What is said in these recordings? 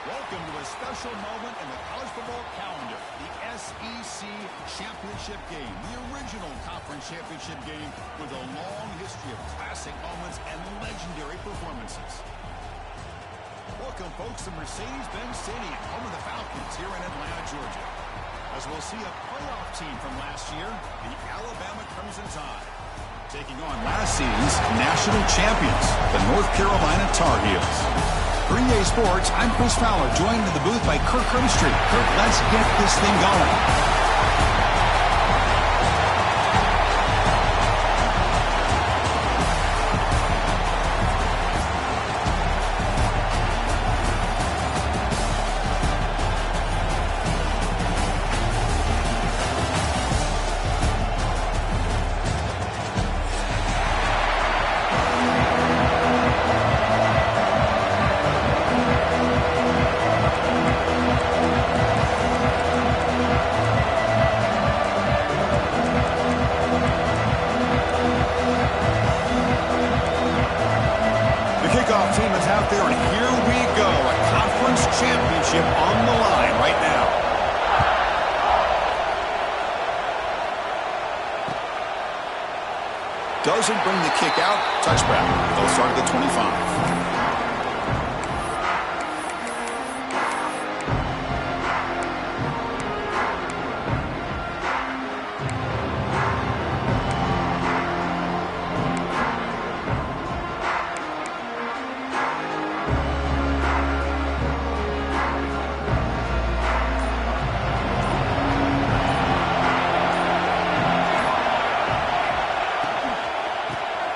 Welcome to a special moment in the college football calendar, the SEC Championship Game, the original conference championship game with a long history of classic moments and legendary performances. Welcome, folks, to Mercedes-Benz Stadium, home of the Falcons here in Atlanta, Georgia. As we'll see a playoff team from last year, the Alabama Crimson Tide, taking on last season's national champions, the North Carolina Tar Heels. For EA Sports, I'm Chris Fowler, joined in the booth by Kirk Herbstreit. Kirk, let's get this thing going. Kickoff team is out there, and here we go. A conference championship on the line right now. Doesn't bring the kick out. Touchback. They'll start at the 25.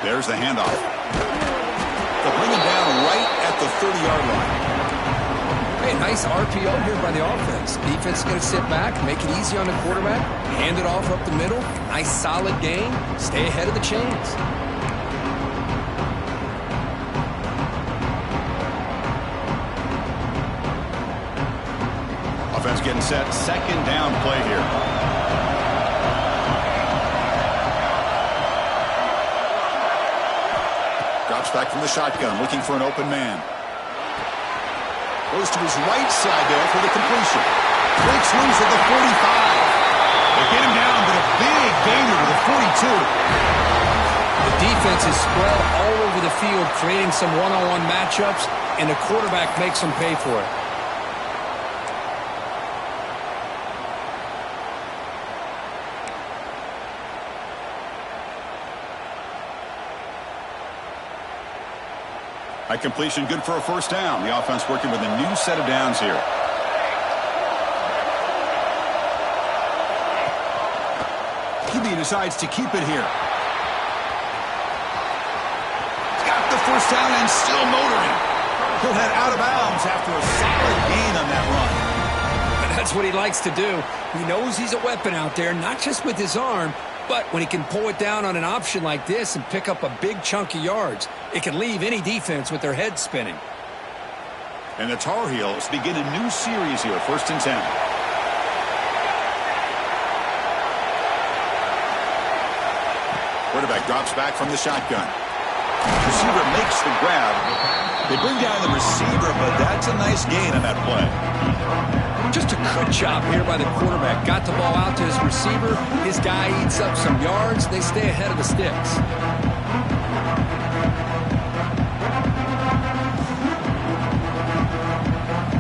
There's the handoff. They'll bring him down right at the 30-yard line. Hey, nice RPO here by the offense. Defense is going to sit back, make it easy on the quarterback, hand it off up the middle. Nice solid gain. Stay ahead of the chains. Offense getting set. Second down play here. Drops back from the shotgun, looking for an open man. Goes to his right side there for the completion. Breaks loose at the 45. They get him down, but a big gainer to the 42. The defense is spread all over the field, creating some one-on-one matchups, and the quarterback makes them pay for it. High completion, good for a first down. The offense working with a new set of downs here. QB decides to keep it here. He's got the first down and still motoring. He'll head out of bounds after a solid gain on that run. That's what he likes to do. He knows he's a weapon out there, not just with his arm, but when he can pull it down on an option like this and pick up a big chunk of yards, it can leave any defense with their head spinning. And the Tar Heels begin a new series here, 1st and 10. Quarterback drops back from the shotgun. Receiver makes the grab. They bring down the receiver, but that's a nice gain on that play. Just a good job here by the quarterback. Got the ball out to his receiver. His guy eats up some yards. They stay ahead of the sticks.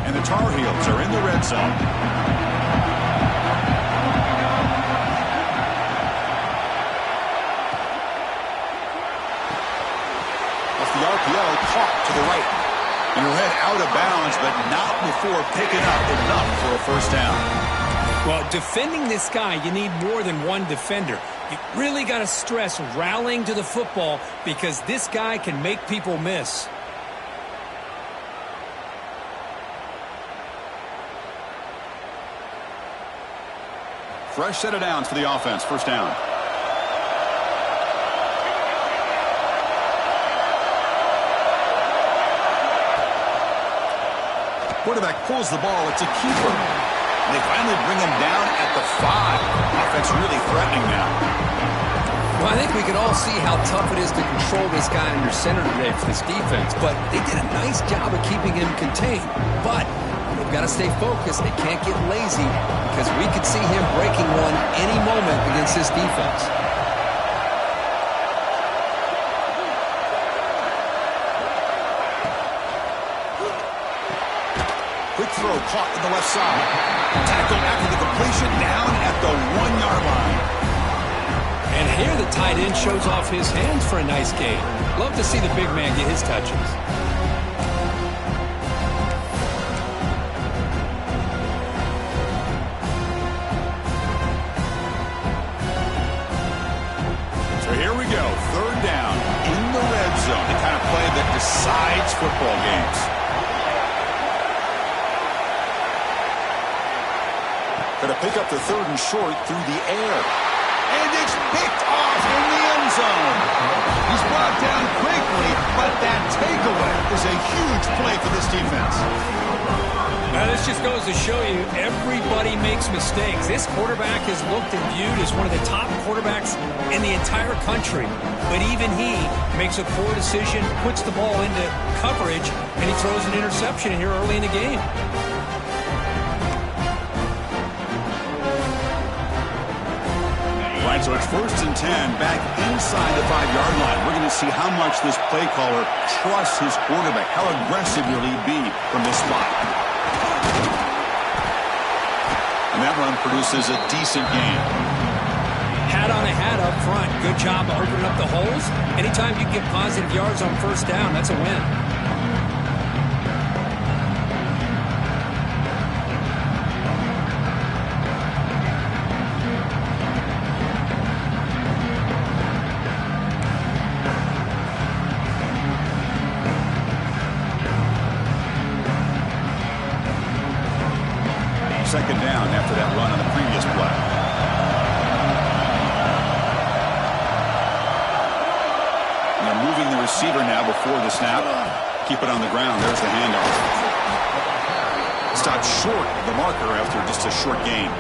And the Tar Heels are in the red zone. Off the RPO, caught to the right. And he'll head out of bounds, but not before picking up enough for a first down. Well, defending this guy, you need more than one defender. You really got to stress rallying to the football because this guy can make people miss. Fresh set of downs for the offense. First down. Quarterback pulls the ball. It's a keeper. And they finally bring him down at the 5. Offense really threatening now. Well, I think we can all see how tough it is to control this guy under center today for this defense. But they did a nice job of keeping him contained. But got to stay focused. They can't get lazy because we could see him breaking one any moment against this defense. Quick throw caught in the left side. Tackled after the completion down at the 1-yard line. And here the tight end shows off his hands for a nice gain. Love to see the big man get his touches. So here we go, 3rd down in the red zone. The kind of play that decides football games. Going to pick up the 3rd and short through the air. And it's picked off in the end zone. He's brought down quickly, but that takeaway is a huge play for this defense. Now, this just goes to show you everybody makes mistakes. This quarterback is looked and viewed as one of the top quarterbacks in the entire country. But even he makes a poor decision, puts the ball into coverage, and he throws an interception here early in the game. Right, so it's 1st and 10, back inside the 5-yard line. We're going to see how much this play caller trusts his quarterback. How aggressive will he be from this spot? And that run produces a decent gain. Hat on a hat up front. Good job of opening up the holes. Anytime you get positive yards on 1st down, that's a win. Second down after that run on the previous play. And they're moving the receiver now before the snap. Keep it on the ground. There's the handoff. Stopped short of the marker after just a short gain.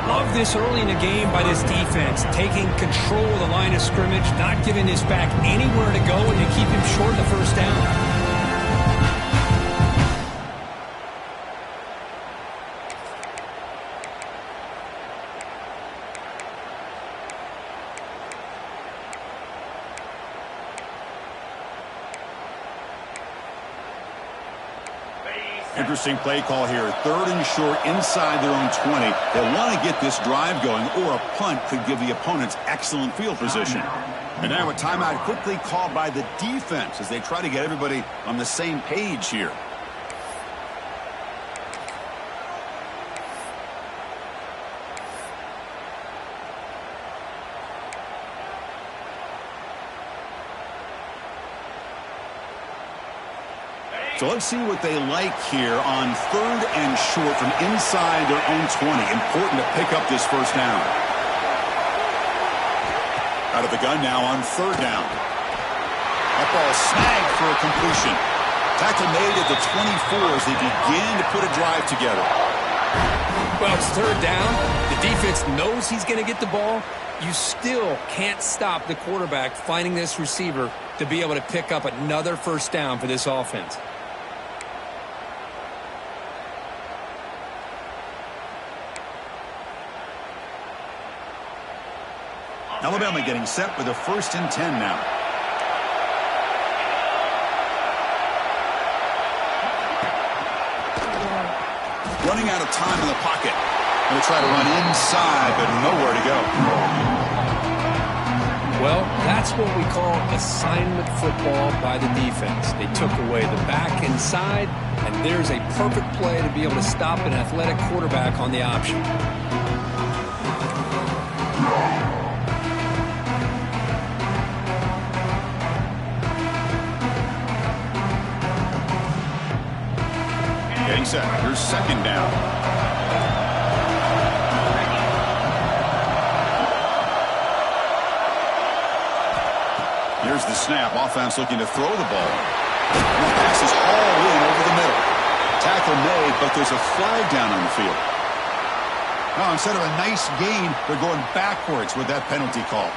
Love this early in the game by this defense, taking control of the line of scrimmage, not giving this back anywhere to go, and to keep him short of the 1st down. Interesting play call here. 3rd and short inside their own 20. They want to get this drive going, or a punt could give the opponents excellent field position. And now a timeout quickly called by the defense as they try to get everybody on the same page here. So let's see what they like here on 3rd and short from inside their own 20. Important to pick up this 1st down. Out of the gun now on 3rd down. That ball snagged for a completion. Tackle made at the 24 as they begin to put a drive together. Well, it's 3rd down. The defense knows he's going to get the ball. You still can't stop the quarterback finding this receiver to be able to pick up another 1st down for this offense. Alabama getting set with a 1st and 10 now. Running out of time in the pocket. Going to try to run inside, but nowhere to go. Well, that's what we call assignment football by the defense. They took away the back inside, and there's a perfect play to be able to stop an athletic quarterback on the option. Getting set. Here's 2nd down. Here's the snap. Offense looking to throw the ball. And the pass is all in over the middle. Tackle made, but there's a flag down on the field. Now, instead of a nice gain, they're going backwards with that penalty call.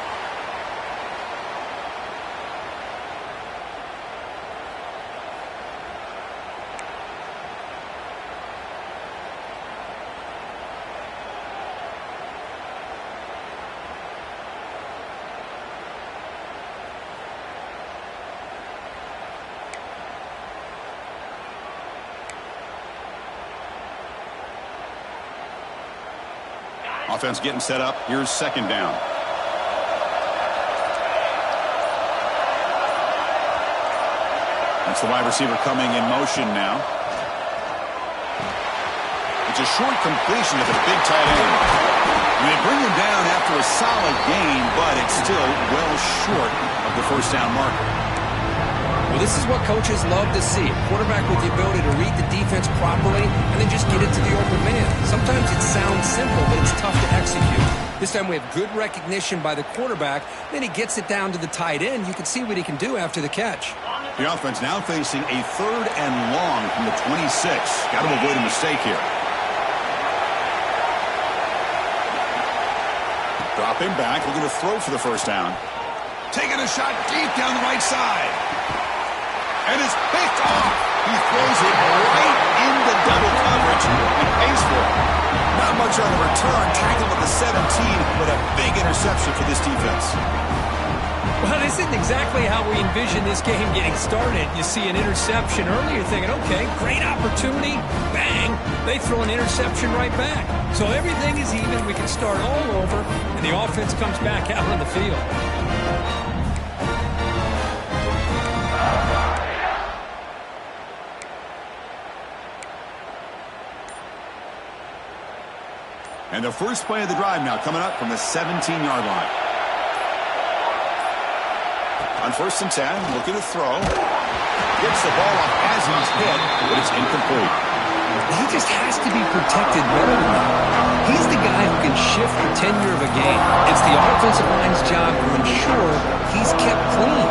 Offense getting set up. Here's second down. That's the wide receiver coming in motion now. It's a short completion to the big tight end. And they bring him down after a solid gain, but it's still well short of the first down marker. Well, this is what coaches love to see. A quarterback with the ability to read the defense properly and then just get it to the open man. Sometimes it sounds simple, but it's tough to execute. This time we have good recognition by the quarterback. Then he gets it down to the tight end. You can see what he can do after the catch. The offense now facing a 3rd and long from the 26. Got to avoid a mistake here. Dropping back, looking to throw for the first down. Taking a shot deep down the right side. And it's picked off. He throws it right into double coverage and pays for it. Not much on the return. Tackled at the 17, but a big interception for this defense. Well, this isn't exactly how we envision this game getting started. You see an interception early, you're thinking, okay, great opportunity. Bang! They throw an interception right back. So everything is even. We can start all over, and the offense comes back out on the field. And the first play of the drive now coming up from the 17-yard line. On 1st and 10, looking to throw. Gets the ball off as he's hit, but it's incomplete. He just has to be protected better than that. He's the guy who can shift the tenure of a game. It's the offensive line's job to ensure he's kept clean.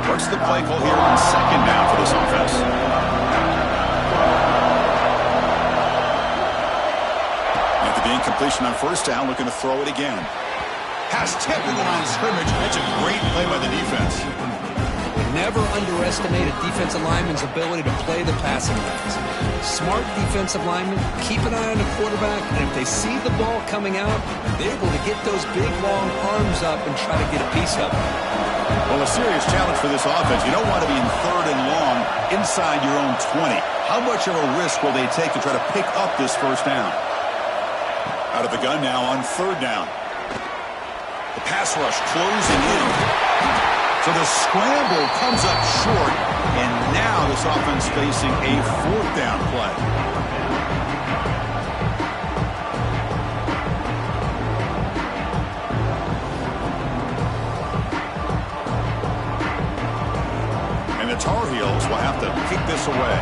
What's the play call here on second down for this offense? After the incompletion on first down, looking to throw it again. Pass tipped in the line of scrimmage. That's a great play by the defense. Never underestimate a defensive lineman's ability to play the passing lanes. Smart defensive linemen keep an eye on the quarterback, and if they see the ball coming out, they're able to get those big, long arms up and try to get a piece of it. Well, a serious challenge for this offense. You don't want to be in 3rd and long inside your own 20. How much of a risk will they take to try to pick up this first down? Out of the gun now on 3rd down. The pass rush closing in. So the scramble comes up short, and now this offense facing a 4th down play. And the Tar Heels will have to kick this away.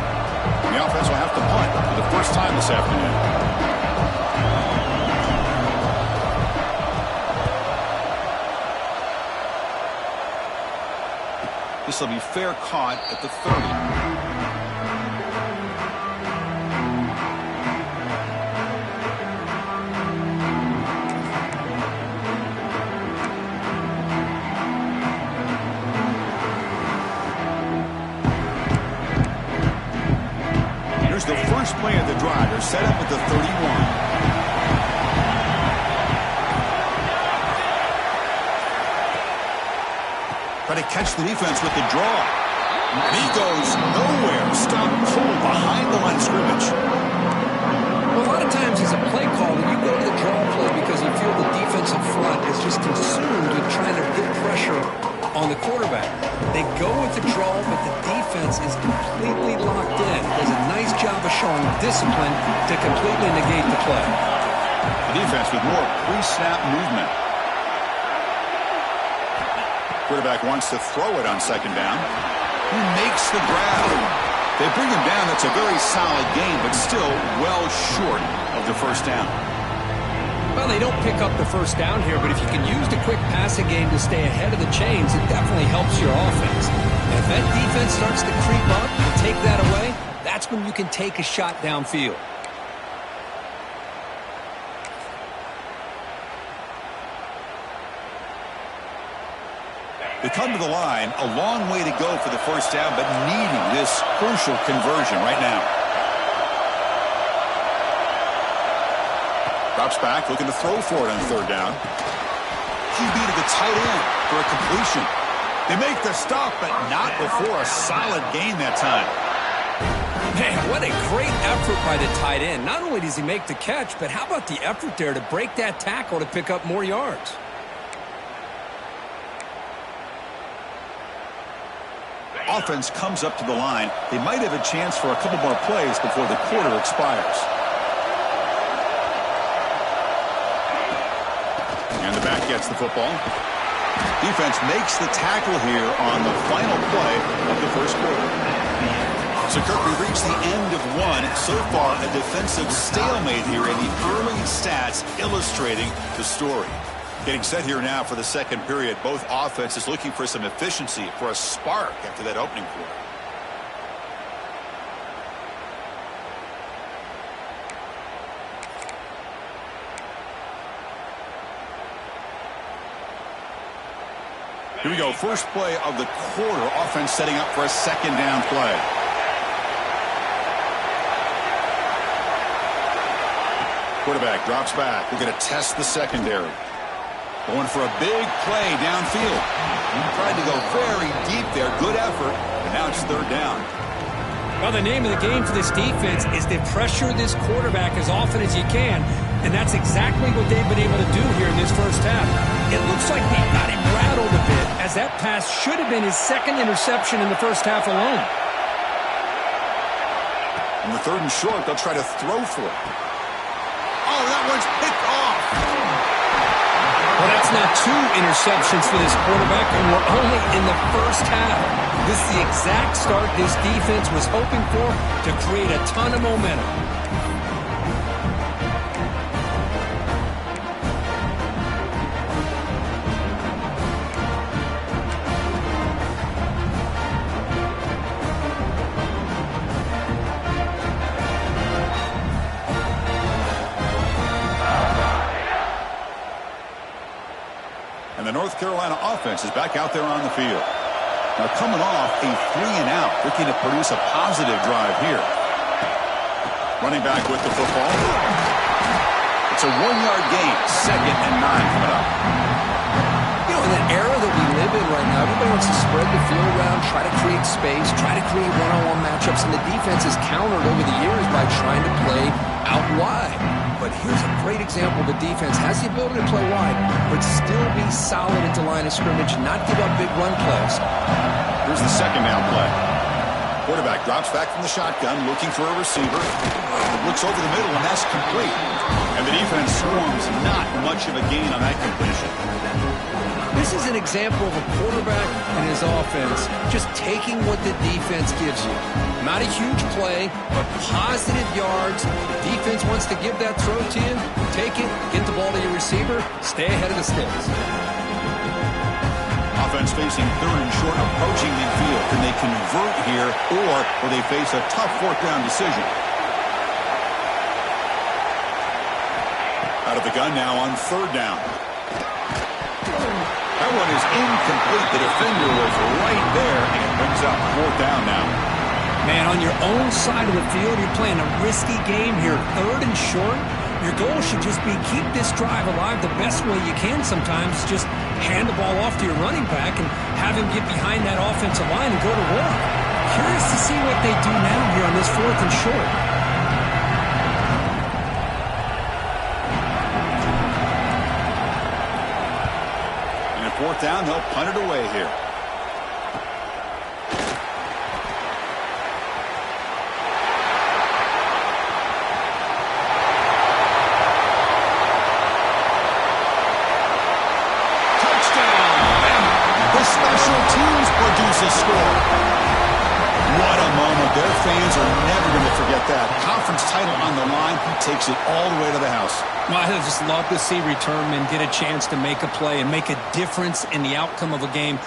And the offense will have to punt for the first time this afternoon. This will be fair caught at the 30. Here's the first play of the drive. They're set up at the 31. Try to catch the defense with the draw. And he goes nowhere. Stop cold behind the line of scrimmage. Well, a lot of times as a play caller, you go to the draw play because you feel the defensive front is just consumed with trying to get pressure on the quarterback. They go with the draw, but the defense is completely locked in. Does a nice job of showing discipline to completely negate the play. The defense with more pre-snap movement. Quarterback wants to throw it on second down. He makes the grab. They bring him down. That's a very solid game, but still well short of the first down. Well, they don't pick up the first down here, but if you can use the quick passing game to stay ahead of the chains, it definitely helps your offense. And if that defense starts to creep up and take that away, that's when you can take a shot downfield. They come to the line, a long way to go for the first down, but needing this crucial conversion right now. Drops back, looking to throw for it on 3rd down. QB to the tight end for a completion. They make the stop, but not before a solid gain that time. Man, what a great effort by the tight end. Not only does he make the catch, but how about the effort there to break that tackle to pick up more yards? Offense comes up to the line. They might have a chance for a couple more plays before the quarter expires. And the back gets the football. Defense makes the tackle here on the final play of the first quarter. So, Kirk, we reached the end of one. So far, a defensive stalemate here in the early stats illustrating the story. Getting set here now for the second period. Both offenses looking for some efficiency, for a spark after that opening quarter. Here we go. First play of the quarter. Offense setting up for a second down play. Quarterback drops back. We're going to test the secondary. Going for a big play downfield. Tried to go very deep there. Good effort. But now it's third down. Well, the name of the game for this defense is to pressure this quarterback as often as you can. And that's exactly what they've been able to do here in this first half. It looks like they've got him rattled a bit, as that pass should have been his second interception in the first half alone. On the third and short, they'll try to throw for it. Oh, that one's picked off. Well, that's not two interceptions for this quarterback, and we're only in the first half. This is the exact start this defense was hoping for to create a ton of momentum. The North Carolina offense is back out there on the field. Now coming off a 3-and-out, looking to produce a positive drive here. Running back with the football. It's a 1-yard gain, 2nd and 9 coming up. You know, in the era that we live in right now, everybody wants to spread the field around, try to create space, try to create one-on-one matchups, and the defense has countered over the years by trying to play out wide. But here's a great example. The defense has the ability to play wide, but still be solid at the line of scrimmage, not give up big run plays. Here's the second down play. Quarterback drops back from the shotgun, looking for a receiver. Looks over the middle, and that's complete. And the defense swarms not much of a gain on that completion. This is an example of a quarterback and his offense just taking what the defense gives you. Not a huge play, but positive yards. The defense wants to give that throw to you. Take it, get the ball to your receiver, stay ahead of the sticks. Offense facing third and short, approaching midfield. Can they convert here, or will they face a tough fourth-down decision? Out of the gun now on third down. That one is incomplete. The defender was right there, and it brings up fourth down now. Man, on your own side of the field, you're playing a risky game here. Third and short, your goal should just be keep this drive alive the best way you can sometimes. Just hand the ball off to your running back and have him get behind that offensive line and go to work. Curious to see what they do now here on this fourth and short. And at fourth down, they'll punt it away here. A score. What a moment. Their fans are never going to forget that. Conference title on the line. He takes it all the way to the house. Well, I just love to see returnmen get a chance to make a play and make a difference in the outcome of a game,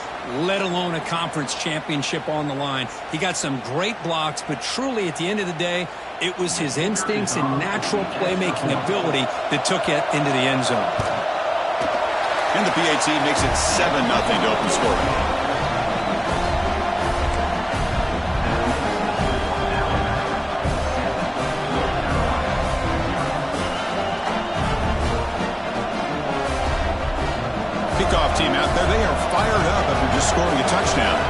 let alone a conference championship on the line. He got some great blocks, but truly at the end of the day, it was his instincts and natural playmaking ability that took it into the end zone. And the PAT makes it 7-0 to open scoring. Kickoff team out there, they are fired up after just scoring a touchdown.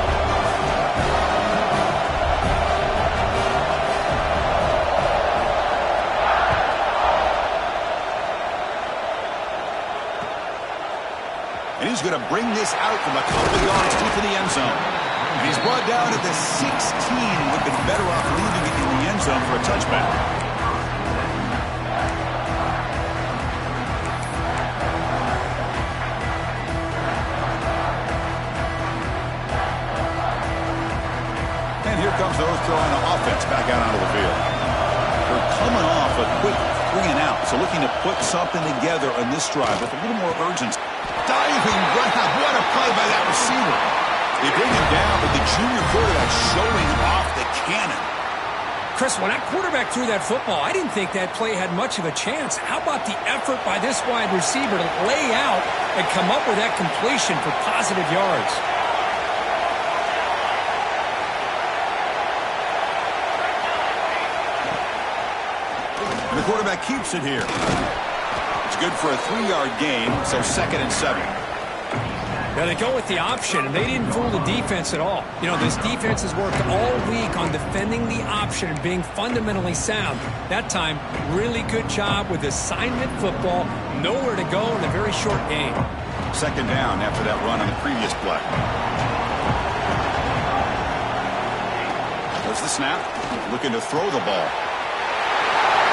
And he's going to bring this out from a couple of yards deep in the end zone. And he's brought down at the 16. Would have been better off leaving it in the end zone for a touchback. And here comes those throwing the offense back out onto the field. We're coming off a quick 3 and out, so looking to put something together on this drive with a little more urgency. Diving grab. What a play by that receiver. They bring him down, but the junior quarterback showing off the cannon. Chris, when that quarterback threw that football, I didn't think that play had much of a chance. How about the effort by this wide receiver to lay out and come up with that completion for positive yards? And the quarterback keeps it here. Good for a 3-yard gain, so 2nd and 7. Now they go with the option, and they didn't fool the defense at all. You know, this defense has worked all week on defending the option and being fundamentally sound. That time, really good job with assignment football. Nowhere to go in a very short game. 2nd down after that run on the previous play. There's the snap. Looking to throw the ball.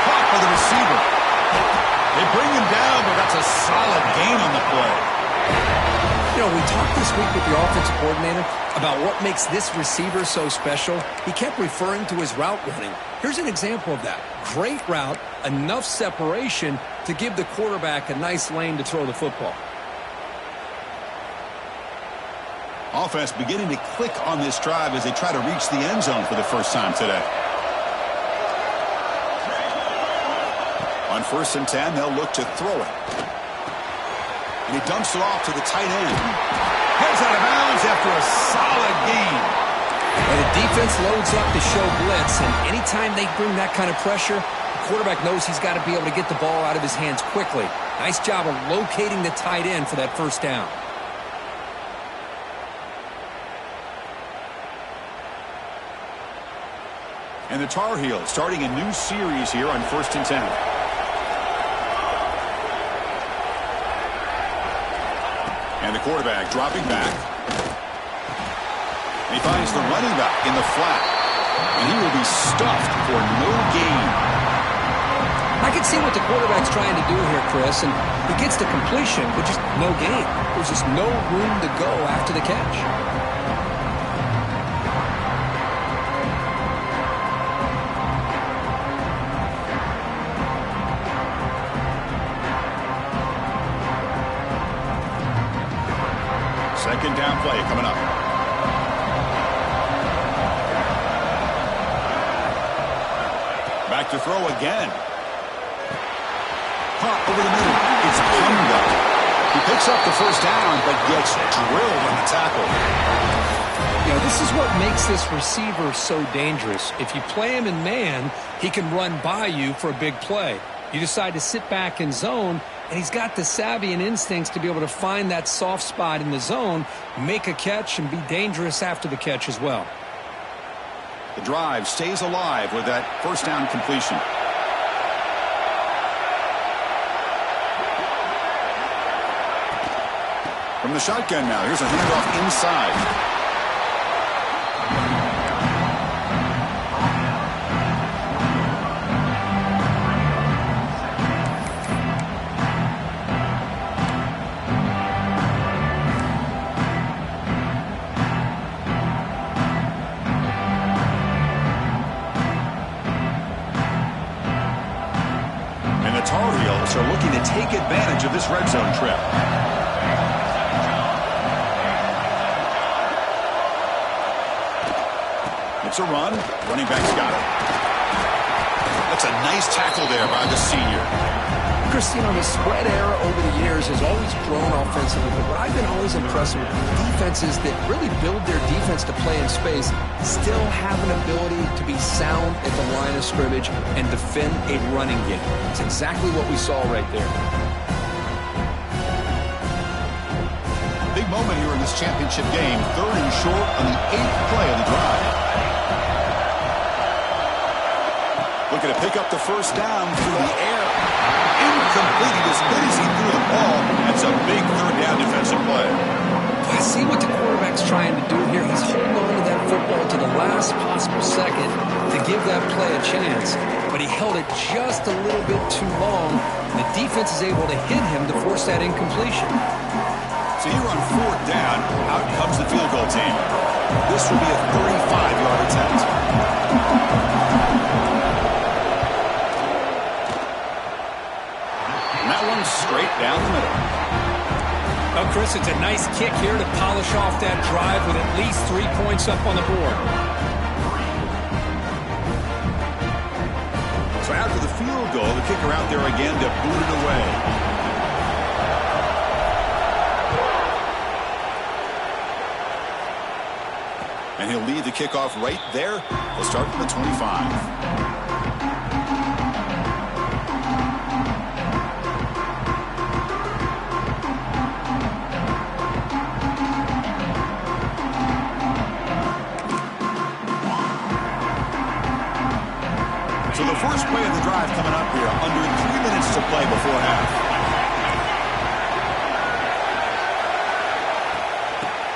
Caught by the receiver. They bring him down, but that's a solid gain on the play. You know, we talked this week with the offensive coordinator about what makes this receiver so special. He kept referring to his route running. Here's an example of that. Great route, enough separation to give the quarterback a nice lane to throw the football. Offense beginning to click on this drive as they try to reach the end zone for the first time today. On 1st and 10, they'll look to throw it. And he dumps it off to the tight end. Heads out of bounds after a solid gain. And the defense loads up to show blitz, and anytime they bring that kind of pressure, the quarterback knows he's got to be able to get the ball out of his hands quickly. Nice job of locating the tight end for that first down. And the Tar Heels starting a new series here on 1st and 10. And the quarterback dropping back. And he finds the running back in the flat. And he will be stuffed for no gain. I can see what the quarterback's trying to do here, Chris, and he gets the completion, but just no gain. There's just no room to go after the catch. Second down play coming up. Back to throw again. Caught over the middle. It's Punga. He picks up the first down, but gets drilled on the tackle. You know, this is what makes this receiver so dangerous. If you play him in man, he can run by you for a big play. You decide to sit back in zone, and he's got the savvy and instincts to be able to find that soft spot in the zone, make a catch, and be dangerous after the catch as well. The drive stays alive with that first down completion. From the shotgun now, here's a handoff inside. Tar Heels are looking to take advantage of this red zone trip. It's a run. Running back's got it. That's a nice tackle there by the senior. Chris, you know, the spread era over the years has always grown offensively, but what I've been always impressed with defenses that really build their defense to play in space still have an ability to be sound at the line of scrimmage and defend a running game. It's exactly what we saw right there. Big moment here in this championship game. 3rd and short on the 8th play of the drive. Looking to pick up the first down through the air. Incomplete. As good as he threw the ball, that's a big 3rd down defensive play. I see what the quarterback's trying to do here. He's holding on to that football to the last possible second to give that play a chance. But he held it just a little bit too long. The defense is able to hit him to force that incompletion. So here on 4th down, out comes the field goal team. This will be a 35-yard attempt. And that one's straight down the middle. Well, Chris, it's a nice kick here to polish off that drive with at least 3 points up on the board. So after the field goal, the kicker out there again to boot it away. And he'll lead the kickoff right there. They'll start from the 25. So the first play of the drive coming up here, under 3 minutes to play before half.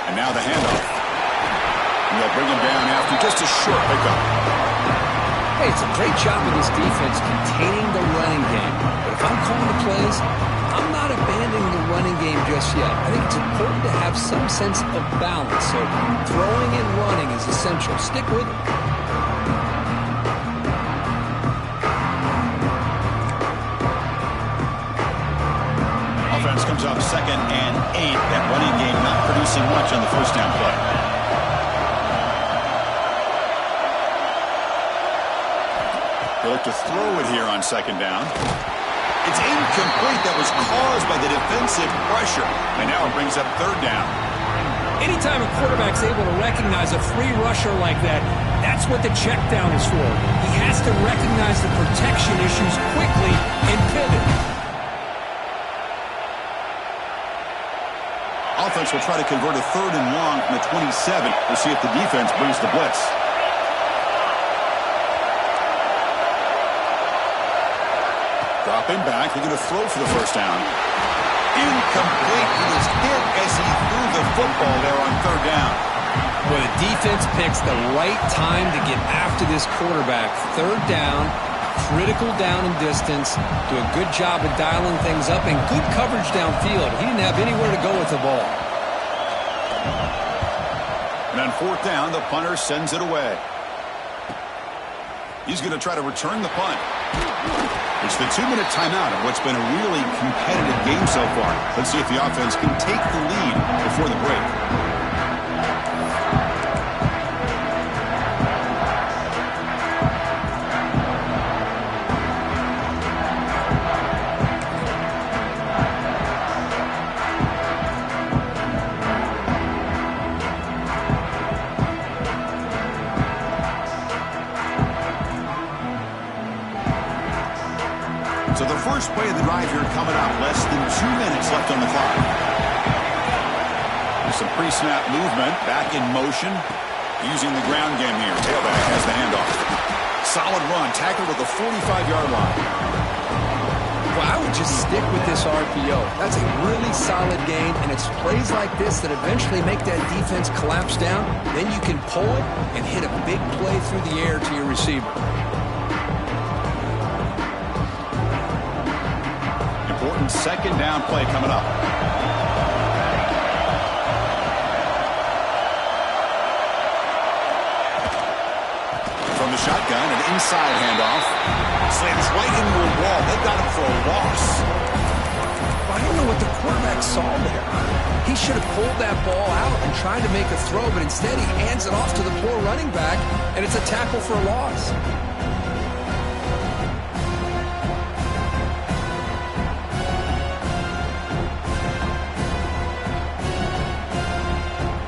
And now the handoff. And they'll bring him down after just a short pickup. Hey, it's a great job of this defense containing the running game. But if I'm calling the plays, I'm not abandoning the running game just yet. I think it's important to have some sense of balance. So throwing and running is essential. Stick with it. Offense comes up 2nd and 8. That running game not producing much on the first down play. They look to throw it here on 2nd down. It's incomplete. That was caused by the defensive pressure. And now it brings up 3rd down. Anytime a quarterback's able to recognize a free rusher like that, that's what the check down is for. He has to recognize the protection issues quickly and pivot. Offense will try to convert a 3rd and long from the 27. We'll see if the defense brings the blitz. Dropping back, looking to throw for the first down. Incomplete. He was hit as he threw the football there on 3rd down. Well, the defense picks the right time to get after this quarterback. 3rd down, critical down and distance. Do a good job of dialing things up and good coverage downfield. He didn't have anywhere to go with the ball. And on 4th down, the punter sends it away. He's going to try to return the punt. It's the 2-minute timeout of what's been a really competitive game so far. Let's see if the offense can take the lead before the break. So the first play of the drive here coming up. Less than 2 minutes left on the clock. There's some pre-snap movement. Back in motion. Using the ground game here. Tailback has the handoff. Solid run. Tackled at the 45-yard line. Well, I would just stick with this RPO. That's a really solid game, and it's plays like this that eventually make that defense collapse down. Then you can pull it and hit a big play through the air to your receiver. Important 2nd down play coming up. From the shotgun, an inside handoff. Slams right into a wall. They got him for a loss. I don't know what the quarterback saw there. He should have pulled that ball out and tried to make a throw, but instead he hands it off to the poor running back, and it's a tackle for a loss.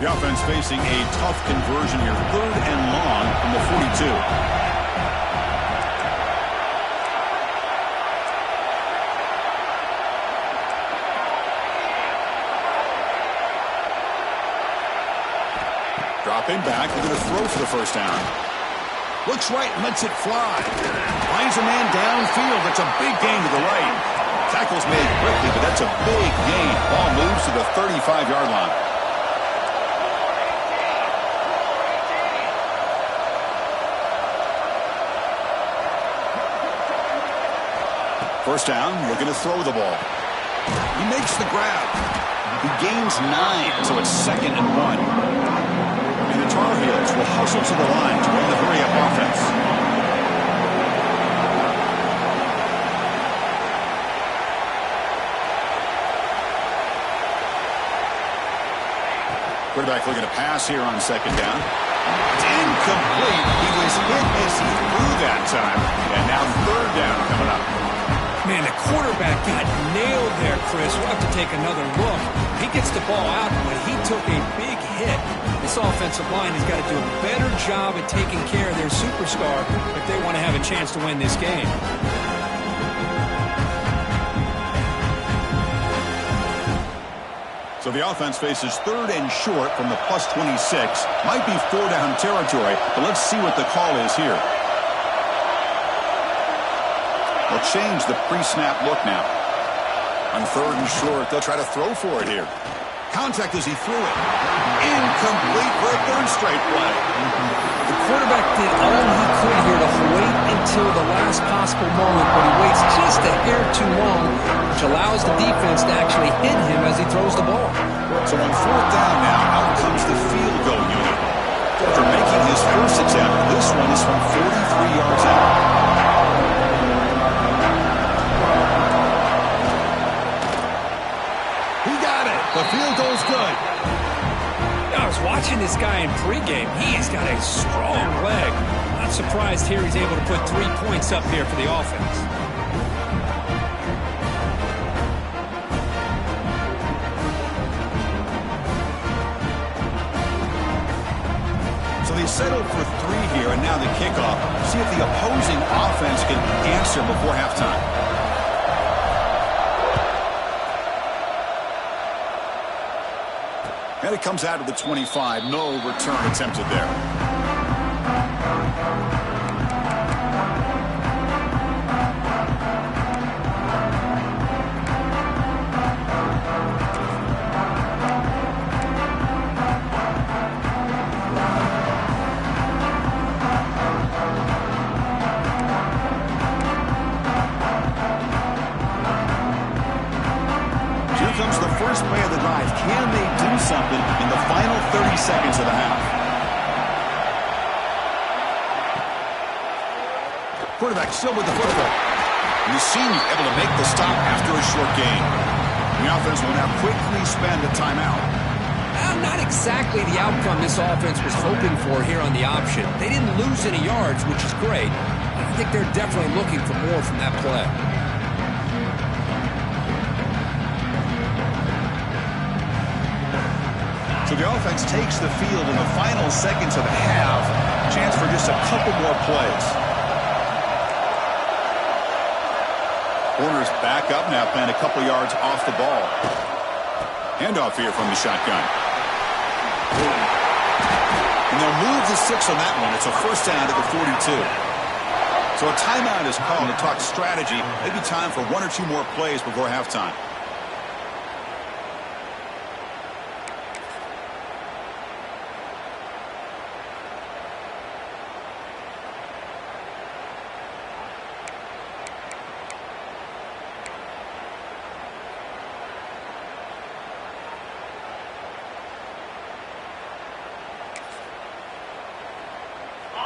The offense facing a tough conversion here. 3rd and long from the 42. Dropping back, they're going to throw for the first down. Looks right and lets it fly. Finds a man downfield. That's a big gain to the right. Tackle's made quickly, but that's a big gain. Ball moves to the 35-yard line. First down, looking to throw the ball. He makes the grab. He gains 9, so it's 2nd and 1. And the Tar Heels will hustle to the line to run the hurry-up offense. Quarterback looking to pass here on 2nd down. It's incomplete. He was hit as he threw that time. And now 3rd down coming up. Man, the quarterback got nailed there, Chris. We'll have to take another look. He gets the ball out, but he took a big hit. This offensive line has got to do a better job at taking care of their superstar if they want to have a chance to win this game. So the offense faces 3rd and short from the +26. Might be 4-down territory, but let's see what the call is here. They'll change the pre-snap look now. On 3rd and short, they'll try to throw for it here. Contact as he threw it. Incomplete for a 3rd straight play. The quarterback did all he could here to wait until the last possible moment, but he waits just a hair too long, which allows the defense to actually hit him as he throws the ball. So on 4th down now, out comes the field goal unit. After making his first attempt, this one is from 43 yards out. The field goal's good. I was watching this guy in pregame. He's got a strong leg. Not surprised here he's able to put 3 points up here for the offense. So they settled for 3 here, and now the kickoff. See if the opposing offense can answer before halftime. And it comes out of the 25. No return attempted there. Here comes the first play of the drive. Can they do something in the final 30 seconds of the half? Quarterback still with the football. And the senior able to make the stop after a short gain. The offense will now quickly spend a timeout. Not exactly the outcome this offense was hoping for here on the option. They didn't lose any yards, which is great. I think they're definitely looking for more from that play. So the offense takes the field in the final seconds of the half. Chance for just a couple more plays. Corners back up now, playing a couple yards off the ball. Handoff here from the shotgun. And they'll move the 6 on that one. It's a first down to the 42. So a timeout is called to talk strategy. Maybe time for 1 or 2 more plays before halftime.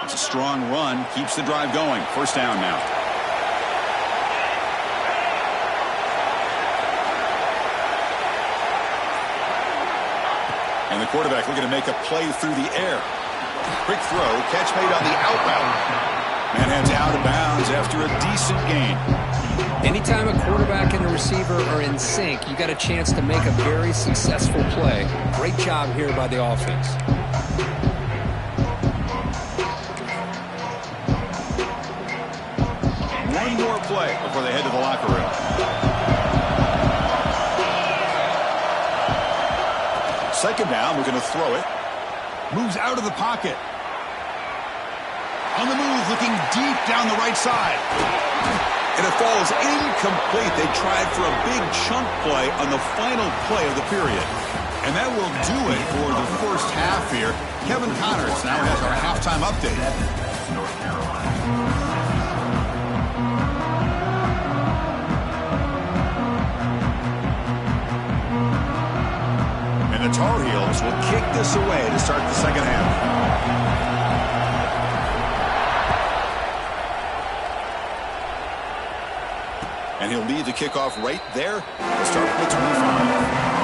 It's a strong run, keeps the drive going. First down now. And the quarterback looking to make a play through the air. Quick throw, catch made on the out route. Man heads out of bounds after a decent gain. Anytime a quarterback and a receiver are in sync, you got a chance to make a very successful play. Great job here by the offense. One more play before they head to the locker room. Second down, we're going to throw it. Moves out of the pocket. On the move, looking deep down the right side. And it falls incomplete. They tried for a big chunk play on the final play of the period. And that will do it for the first half here. Kevin Connors now has our halftime update. And the Tar Heels will kick this away to start the second half. And he'll lead the kickoff right there to start with 25.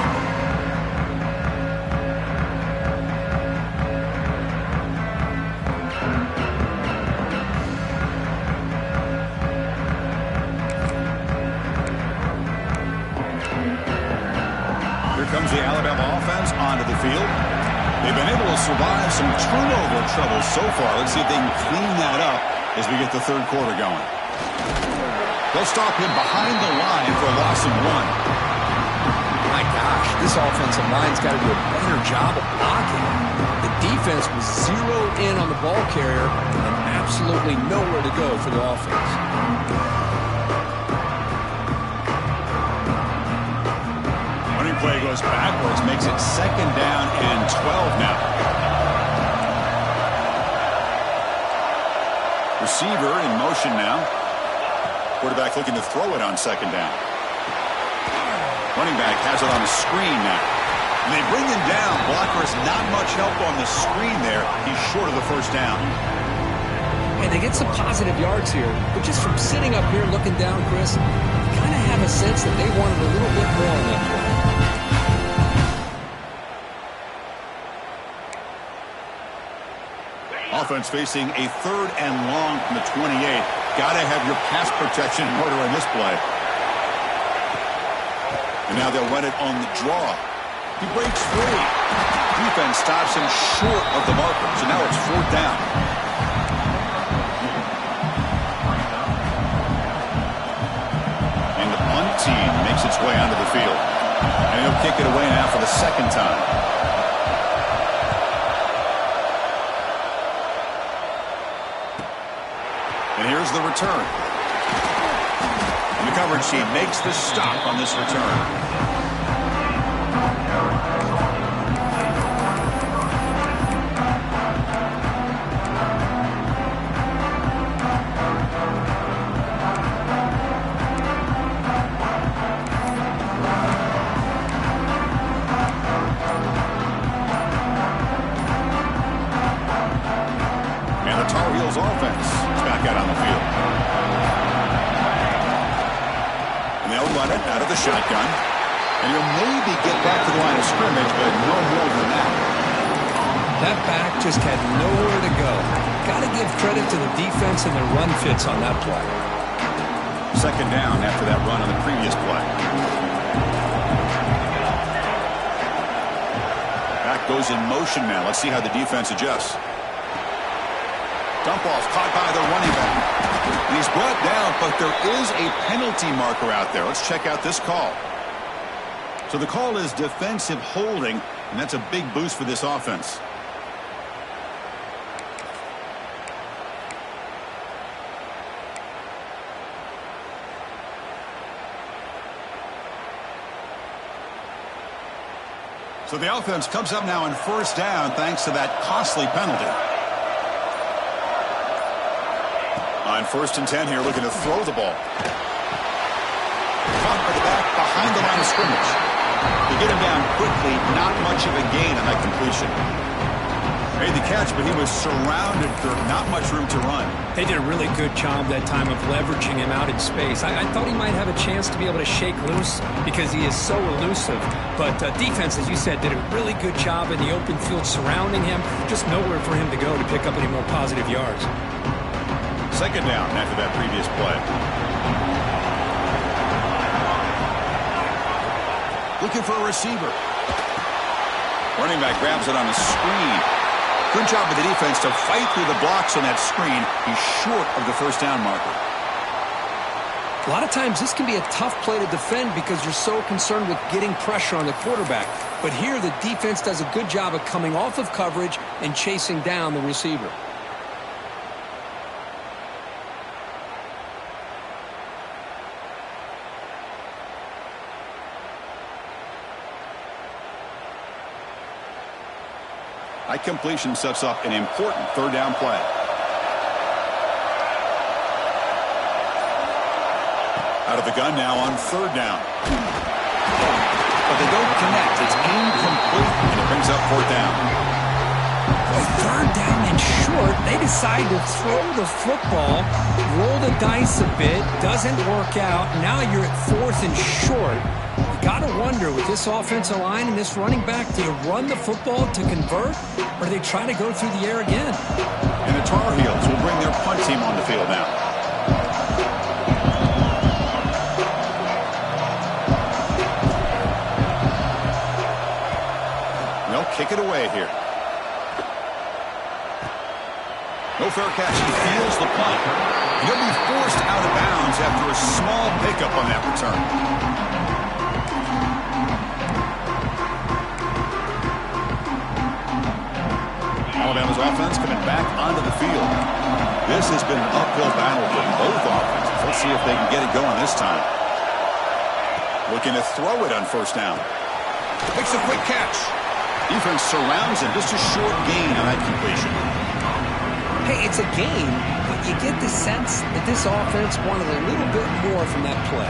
Comes the Alabama offense onto the field. They've been able to survive some turnover trouble so far. Let's see if they can clean that up as we get the third quarter going. They'll stop him behind the line for a loss of 1. My gosh, this offensive line's got to do a better job of blocking. The defense was zeroed in on the ball carrier and absolutely nowhere to go for the offense. Play goes backwards, makes it second down and 12 now. Receiver in motion now. Quarterback looking to throw it on second down. Running back has it on the screen now. And they bring him down. Blocker has not much help on the screen there. He's short of the first down. And they get some positive yards here, but just from sitting up here looking down, Chris, you kind of have a sense that they wanted a little bit more on that play. Offense facing a third and long from the 28. Got to have your pass protection in order in this play. And now they'll run it on the draw. He breaks free. Defense stops him short of the marker. So now it's fourth down. And the punt team makes its way onto the field. And he'll kick it away now for the second time. And here's the return. And the coverage team makes the stop on this return. And the Tar Heels offense is back out on the field. And they'll run it out of the shotgun. And he'll maybe get back to the line of scrimmage, but no more than that. That back just had nowhere to go. Got to give credit to the defense and the run fits on that play. Second down after that run on the previous play. Back goes in motion now. Let's see how the defense adjusts. Dump off caught by the running back. And he's brought down, but there is a penalty marker out there. Let's check out this call. So the call is defensive holding, and that's a big boost for this offense. So the offense comes up now in first down thanks to that costly penalty. On first and 10 here, looking to throw the ball. Caught by the back behind the line of scrimmage. They get him down quickly, not much of a gain on that completion. Made the catch, but he was surrounded for not much room to run. They did a really good job that time of leveraging him out in space. I thought he might have a chance to be able to shake loose because he is so elusive. But defense, as you said, did a really good job in the open field surrounding him. Just nowhere for him to go to pick up any more positive yards. Second down after that previous play. Looking for a receiver. Running back grabs it on the screen. Good job of the defense to fight through the blocks on that screen. He's short of the first down marker. A lot of times this can be a tough play to defend because you're so concerned with getting pressure on the quarterback. But here the defense does a good job of coming off of coverage and chasing down the receiver. That completion sets up an important third down play. Out of the gun now on third down. But they don't connect. It's incomplete, and it brings up fourth down. Third down and short. They decide to throw the football, roll the dice a bit, doesn't work out. Now you're at fourth and short. You got to wonder, with this offensive line and this running back, do you run the football to convert, or do they try to go through the air again? And the Tar Heels will bring their punt team on the field now. They'll kick it away here. No fair catch. He feels the punt. He'll be forced out of bounds after a small pickup on that return. Alabama's offense coming back onto the field. This has been an uphill battle for both offenses. Let's see if they can get it going this time. Looking to throw it on first down. Makes a quick catch. Defense surrounds him. Just a short gain on that completion. Hey, it's a game, but you get the sense that this offense wanted a little bit more from that play.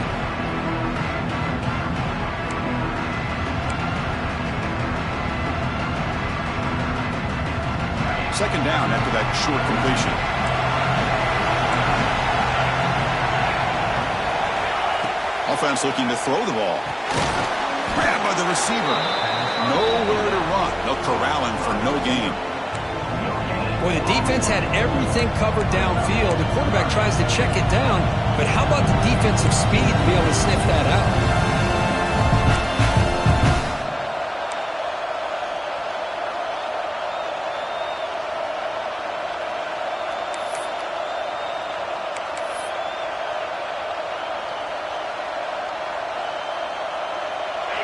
Second down after that short completion. Offense looking to throw the ball. Grabbed by the receiver. Nowhere to run. They'll corral him for no gain. Boy, the defense had everything covered downfield. The quarterback tries to check it down, but how about the defensive speed to be able to sniff that out?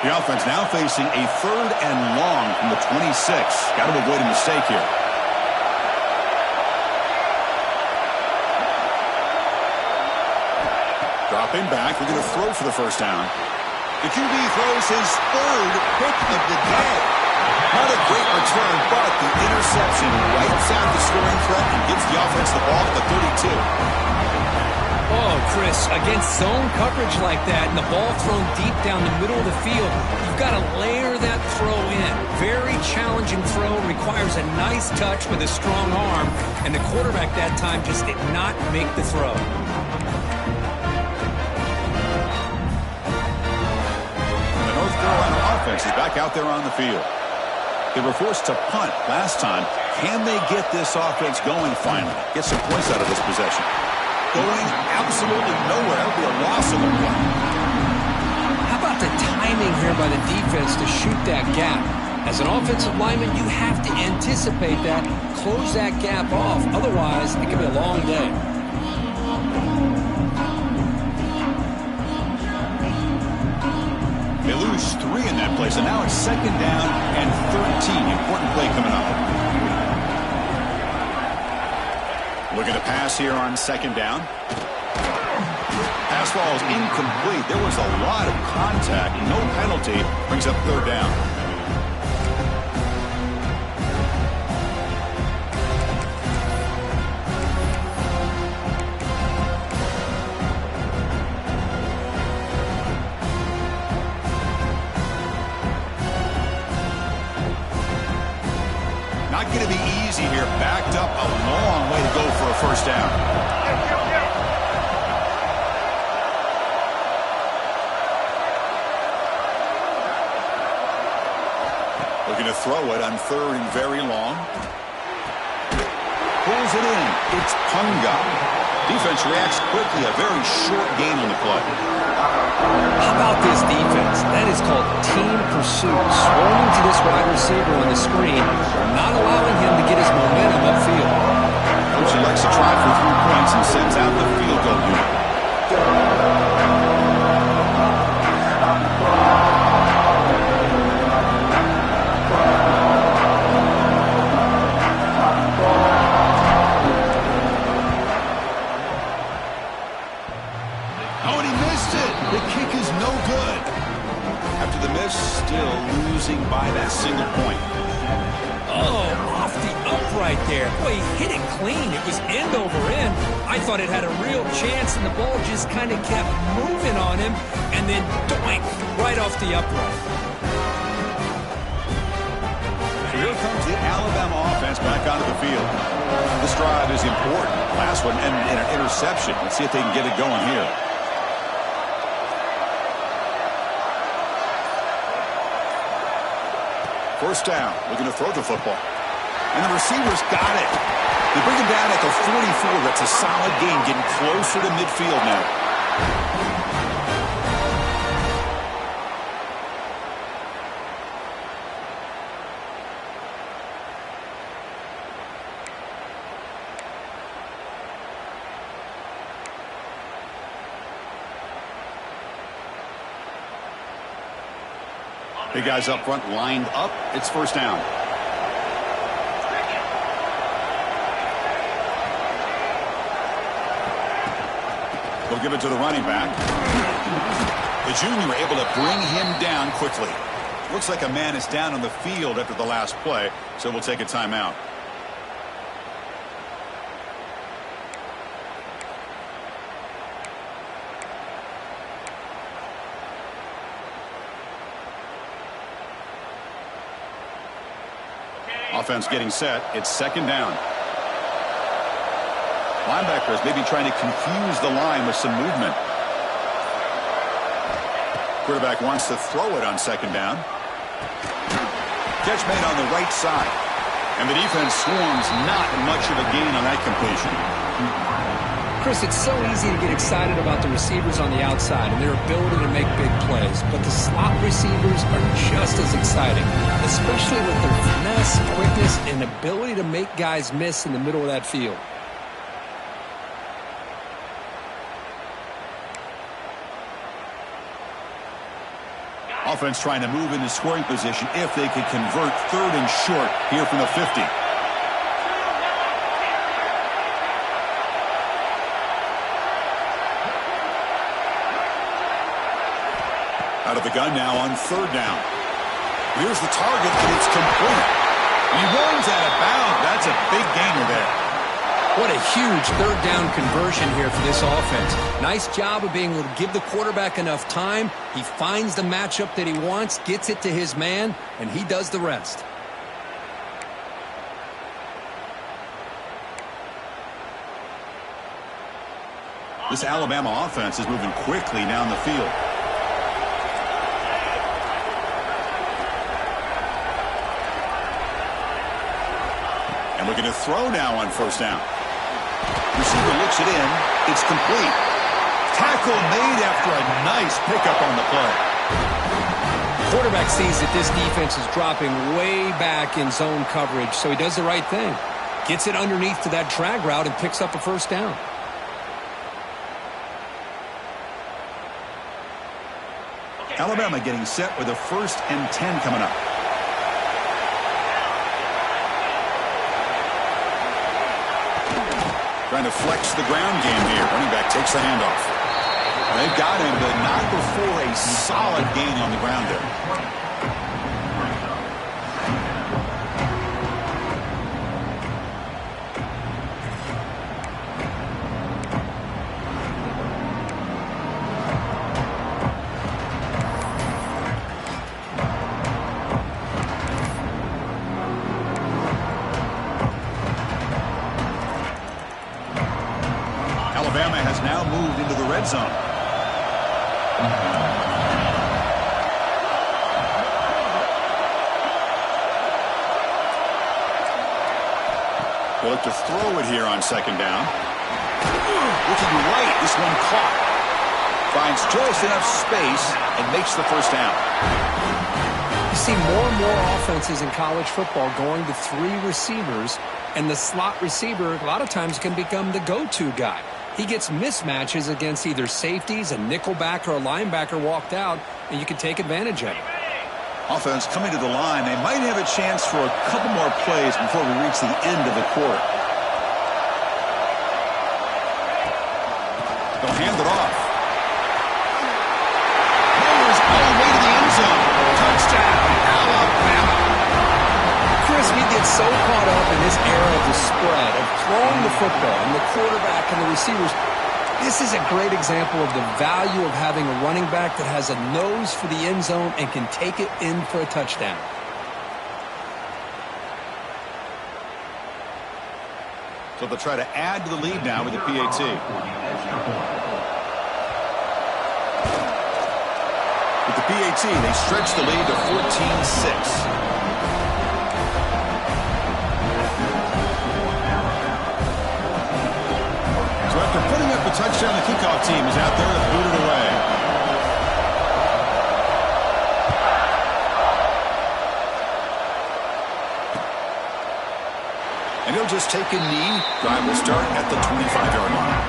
The offense now facing a third and long from the 26. Got to avoid a mistake here. Dropping back. We're going to throw for the first down. The QB throws his third pick of the day. Not a great return, but the interception wipes out the scoring threat and gives the offense the ball at the 32. Oh, Chris, against zone coverage like that and the ball thrown deep down the middle of the field, you've got to layer that throw in. Very challenging throw, requires a nice touch with a strong arm, and the quarterback that time just did not make the throw. The North Carolina offense is back out there on the field. They were forced to punt last time. Can they get this offense going finally? Get some points out of this possession. Going absolutely nowhere. That would be a loss of a play. How about the timing here by the defense to shoot that gap? As an offensive lineman, you have to anticipate that, close that gap off. Otherwise, it could be a long day. They lose 3 in that play, so now it's second down and 13. Important play coming up. Looking to pass here on second down. Pass ball is incomplete. There was a lot of contact. No penalty. Brings up third down. Not going to be easy here. Backed up a long way to go for a first down. Looking to throw it on third and very long. Pulls it in. It's Punga. Defense reacts quickly. A very short gain on the play. How about this defense? That is called team pursuit. Swarming to this wide receiver on the screen, not allowing him to get his momentum upfield. Coach elects to try for 3 points and sends out the field goal unit. there. Boy, he hit it clean. It was end over end. I thought it had a real chance, and the ball just kind of kept moving on him, and then doink, right off the upright. Here comes the Alabama offense back onto the field. This drive is important. Last one and an interception. Let's see if they can get it going here. First down, looking to throw the football. And the receivers got it. They bring him down at the 44. That's a solid gain, getting closer to midfield now. Big guys up front lined up. It's first down. They'll give it to the running back. The junior able to bring him down quickly. Looks like a man is down on the field after the last play, so we'll take a timeout. Offense getting set. It's second down. Linebackers maybe trying to confuse the line with some movement. Quarterback wants to throw it on second down. Catch made on the right side. And the defense swarms, not much of a gain on that completion. Chris, it's so easy to get excited about the receivers on the outside and their ability to make big plays, but the slot receivers are just as exciting, especially with their finesse, quickness, and ability to make guys miss in the middle of that field. Offense trying to move into scoring position if they could convert third and short here from the 50. Out of the gun now on third down. Here's the target, and it's complete. He runs out of bounds. That's a big gainer there. What a huge third down conversion here for this offense. Nice job of being able to give the quarterback enough time. He finds the matchup that he wants, gets it to his man, and he does the rest. This Alabama offense is moving quickly down the field. And looking to throw now on first down. Receiver looks it in. It's complete. Tackle made after a nice pickup on the play. Quarterback sees that this defense is dropping way back in zone coverage, so he does the right thing. Gets it underneath to that drag route and picks up a first down. Alabama getting set with a 1st and 10 coming up. Trying to flex the ground game here. Running back takes the handoff. They've got him, but not before a solid gain on the ground there. Alabama has now moved into the red zone. They look to throw it here on second down. Looking right, this one caught. Finds just enough space and makes the first down. You see more and more offenses in college football going to 3 receivers, and the slot receiver a lot of times can become the go-to guy. He gets mismatches against either safeties, a nickelback, or a linebacker walked out, and you can take advantage of it. Offense coming to the line. They might have a chance for a couple more plays before we reach the end of the quarter. They'll hand it off. Powers all the way to the end zone. Touchdown, Alabama. Chris, meet the get so caught up in this era of the spread, of throwing the football, and the quarterback and the receivers. This is a great example of the value of having a running back that has a nose for the end zone and can take it in for a touchdown. So they'll try to add to the lead now with the PAT. With the PAT, they stretch the lead to 14-6. So after putting up a touchdown, the kickoff team is out there to boot it away. And he'll just take a knee. Drive will start at the 25-yard line.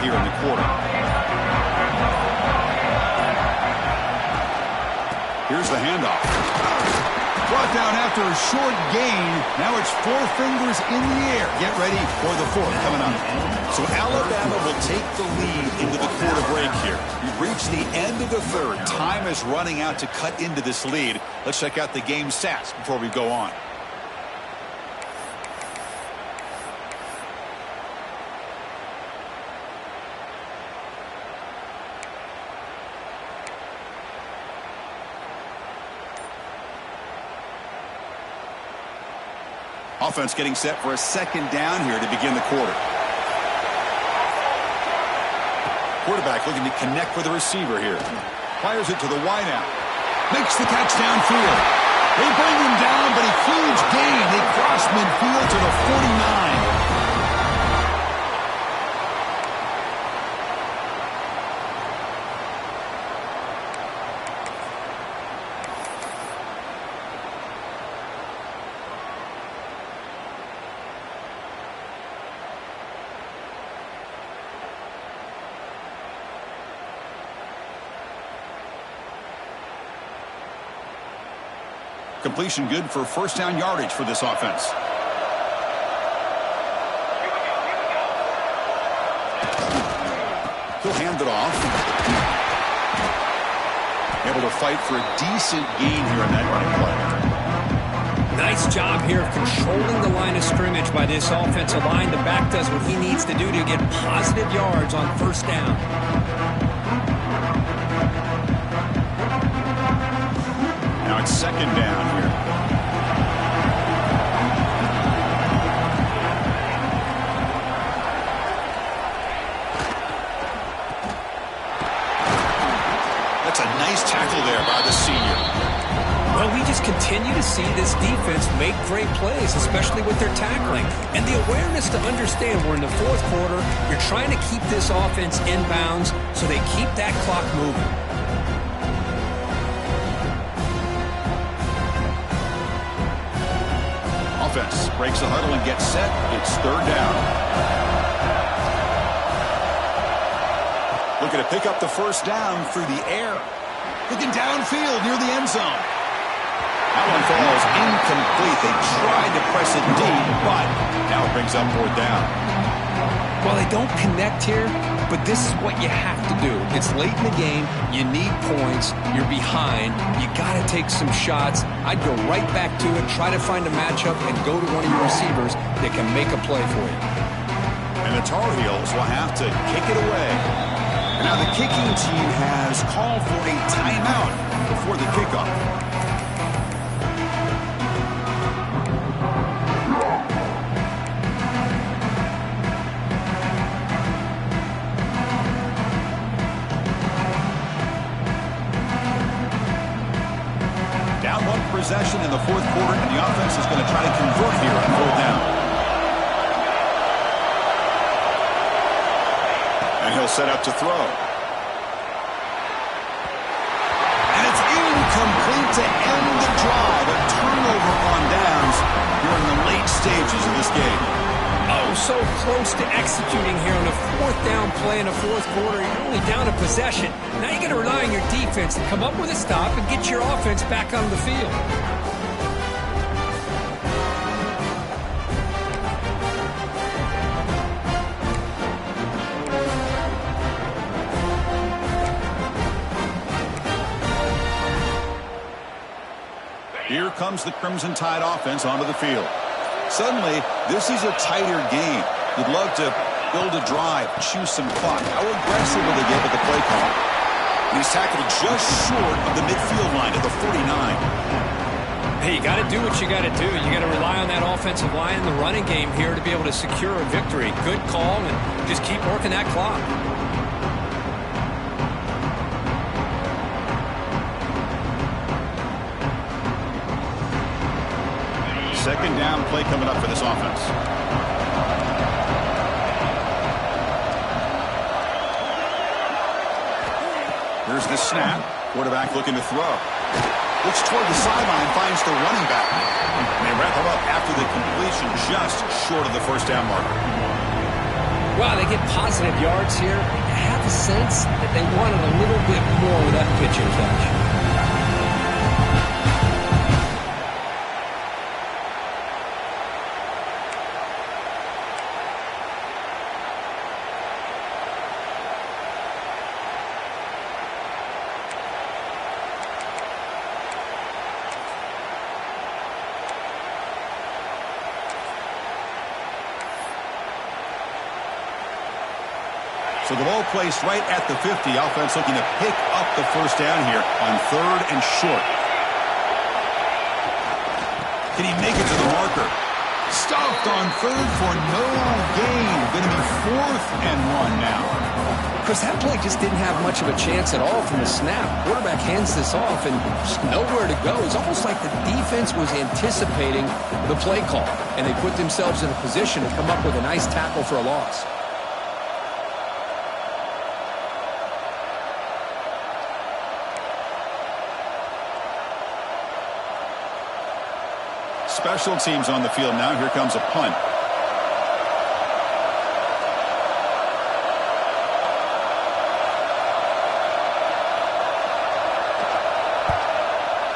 Here in the quarter. Here's the handoff. Brought down after a short gain. Now it's 4 fingers in the air. Get ready for the 4th coming up. So Alabama will take the lead into the quarter break here. We've reached the end of the 3rd. Time is running out to cut into this lead. Let's check out the game stats before we go on. Offense getting set for a 2nd down here to begin the quarter. Quarterback looking to connect with the receiver here. Fires it to the wideout. Makes the catch downfield. They bring him down, but a huge gain. They cross midfield to the 49. Completion good for 1st down yardage for this offense. He'll hand it off. Able to fight for a decent gain here in that running play. Nice job here of controlling the line of scrimmage by this offensive line. The back does what he needs to do to get positive yards on 1st down. Now it's 2nd down here. That's a nice tackle there by the senior. Well, we just continue to see this defense make great plays, especially with their tackling. And the awareness to understand we're in the 4th quarter, you're trying to keep this offense in bounds so they keep that clock moving. Offense breaks the huddle and gets set. It's 3rd down. Looking to pick up the 1st down through the air. Looking downfield near the end zone. That one falls incomplete. They tried to press it deep, but now it brings up 4th down. Well, they don't connect here, but this is what you have to do. It's late in the game. You need points. You're behind. You got to take some shots. I'd go right back to it, try to find a matchup, and go to one of your receivers that can make a play for you. And the Tar Heels will have to kick it away. And now the kicking team has called for a timeout before the kickoff. Possession in the 4th quarter, and the offense is going to try to convert here on 4th down. And he'll set up to throw. And it's incomplete to end the drive. A turnover on downs here in the late stages of this game. Oh, so close to executing here on the fourth down play in the fourth quarter. You're only down a possession. Now you got to rely on your defense to come up with a stop and get your offense back on the field. Here comes the Crimson Tide offense onto the field. Suddenly, this is a tighter game. You'd love to build a drive, choose some clock. How aggressive will they get with the play call? He's tackled just short of the midfield line at the 49. Hey, you got to do what you got to do. You got to rely on that offensive line and the running game here to be able to secure a victory. Good call, and just keep working that clock. Second down play coming up for this offense. Here's the snap. Quarterback looking to throw. Looks toward the sideline, finds the running back. And they wrap him up after the completion just short of the first down marker. Wow, they get positive yards here. I have a sense that they wanted a little bit more with that pitch and catch. So the ball placed right at the 50. Offense looking to pick up the first down here on third and short. Can he make it to the marker? Stuffed on third for no gain. Going to be 4th and 1 now. Chris, that play just didn't have much of a chance at all from the snap. Quarterback hands this off and just nowhere to go. It's almost like the defense was anticipating the play call, and they put themselves in a position to come up with a nice tackle for a loss. Special teams on the field now. Here comes a punt.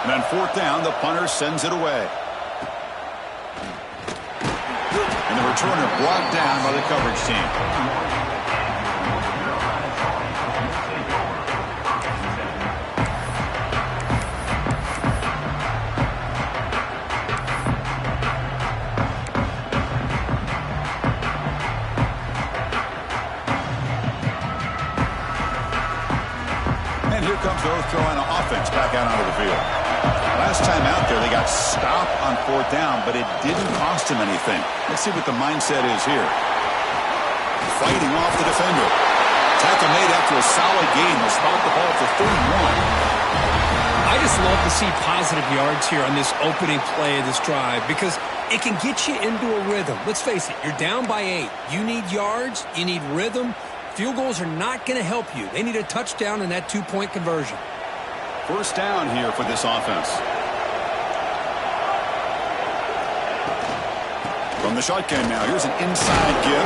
And on 4th down, the punter sends it away. And the returner brought down by the coverage team. North Carolina offense back out onto the field. Last time out there, they got stopped on 4th down, but it didn't cost them anything. Let's see what the mindset is here. Fighting off the defender. Tackle made after a solid gain. They'll spot the ball for 31. I just love to see positive yards here on this opening play of this drive because it can get you into a rhythm. Let's face it, you're down by 8. You need yards. You need rhythm. Field goals are not going to help you. They need a touchdown and that 2-point conversion. First down here for this offense. From the shotgun now, here's an inside give.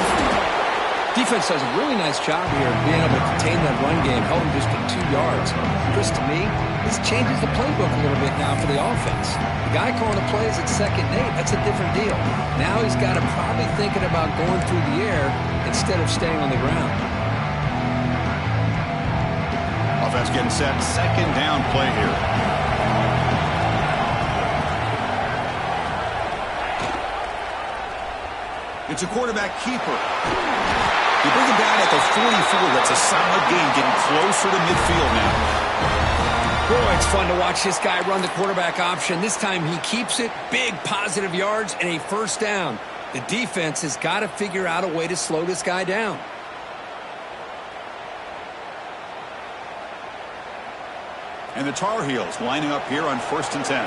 Defense does a really nice job here of being able to contain that run game, held him just to 2 yards. Chris, to me, this changes the playbook a little bit now for the offense. The guy calling the plays at 2nd and 8, that's a different deal. Now he's got to probably thinking about going through the air instead of staying on the ground. Offense getting set. 2nd down play here. It's a quarterback keeper. You bring him down at the 44. That's a solid gain, getting closer to midfield now. Boy, it's fun to watch this guy run the quarterback option. This time he keeps it. Big positive yards and a first down. The defense has got to figure out a way to slow this guy down. And the Tar Heels lining up here on 1st and 10.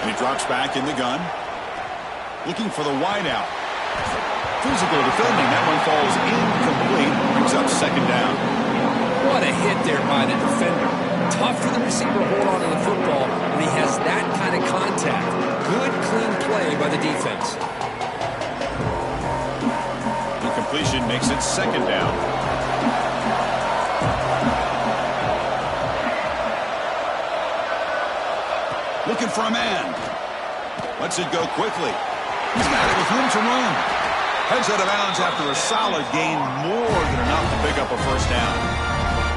And he drops back in the gun. Looking for the wideout. Physical defending. That one falls incomplete. Brings up 2nd down. What a hit there by the defender. Tough for the receiver to hold on to the football when he has that kind of contact. Good by the defense. The completion makes it second down. Looking for a man. Lets it go quickly. He's got it with room to run. Heads out of bounds after a solid gain, more than enough to pick up a first down.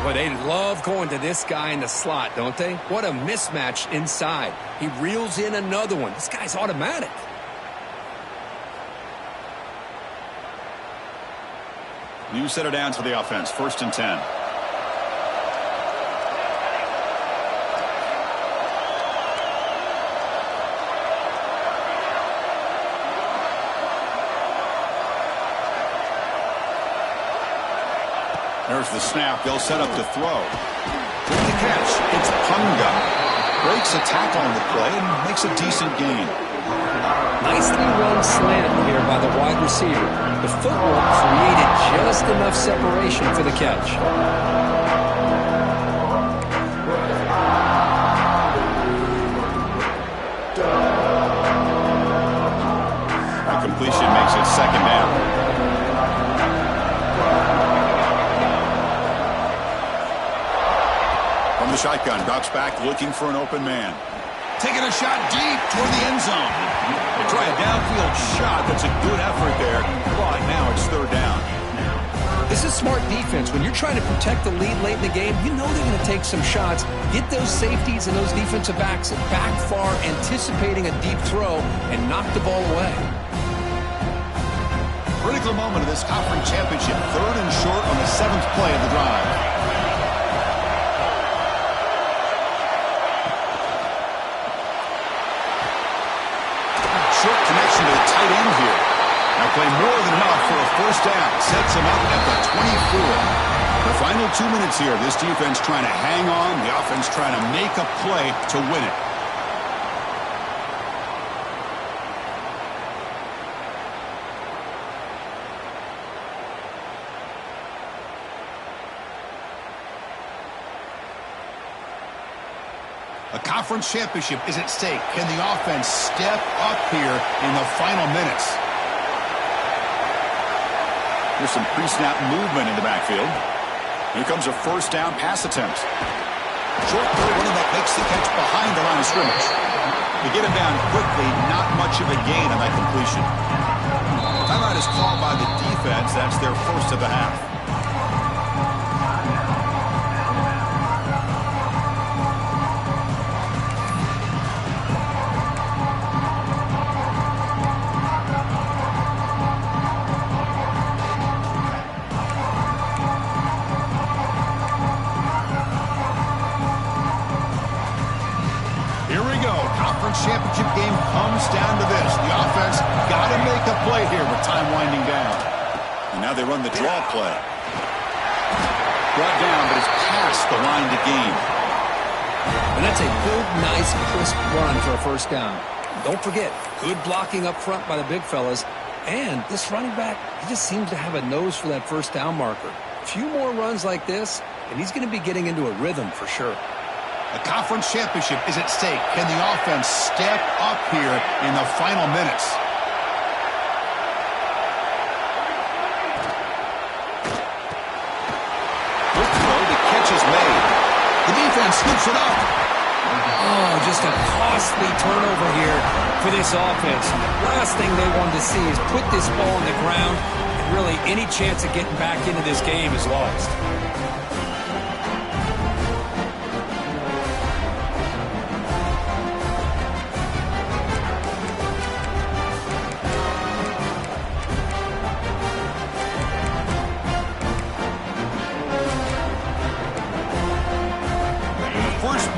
Well, they love going to this guy in the slot, don't they? What a mismatch inside. He reels in another one. This guy's automatic. New set of downs for the offense. 1st and 10. There's the snap. They'll set up to throw. With the catch, it's Punga. Breaks a tackle on the play and makes a decent gain. Nicely run slant here by the wide receiver. The footwork created just enough separation for the catch. The completion makes it second down. From the shotgun, drops back looking for an open man. Taking a shot deep toward the end zone. They try a downfield shot. That's a good effort there. But now it's 3rd down. This is smart defense. When you're trying to protect the lead late in the game, you know they're going to take some shots. Get those safeties and those defensive backs back far, anticipating a deep throw, and knock the ball away. Critical moment of this conference championship. 3rd and short on the 7th play of the drive. Short connection to the tight end here. Now play more than enough for a first down. Sets him up at the 24. The final 2 minutes here. This defense trying to hang on. The offense trying to make a play to win it. A conference championship is at stake. Can the offense step up here in the final minutes? There's some pre-snap movement in the backfield. Here comes a first down pass attempt. Short throw, running back makes the catch behind the line of scrimmage. They get him down quickly, not much of a gain on that completion. Timeout is called by the defense. That's their first of the half. Championship game comes down to this. The offense got to make a play here with time winding down. And now they run the draw play. Brought down, but it's past the line to gain. And that's a good, nice, crisp run for a first down. Don't forget, good blocking up front by the big fellas. And this running back, he just seems to have a nose for that first down marker. A few more runs like this, and he's going to be getting into a rhythm for sure. A conference championship is at stake. Can the offense step up here in the final minutes? Good throw. The catch is made. The defense scoops it up. Oh, just a costly turnover here for this offense. Last thing they wanted to see is put this ball on the ground, and really any chance of getting back into this game is lost.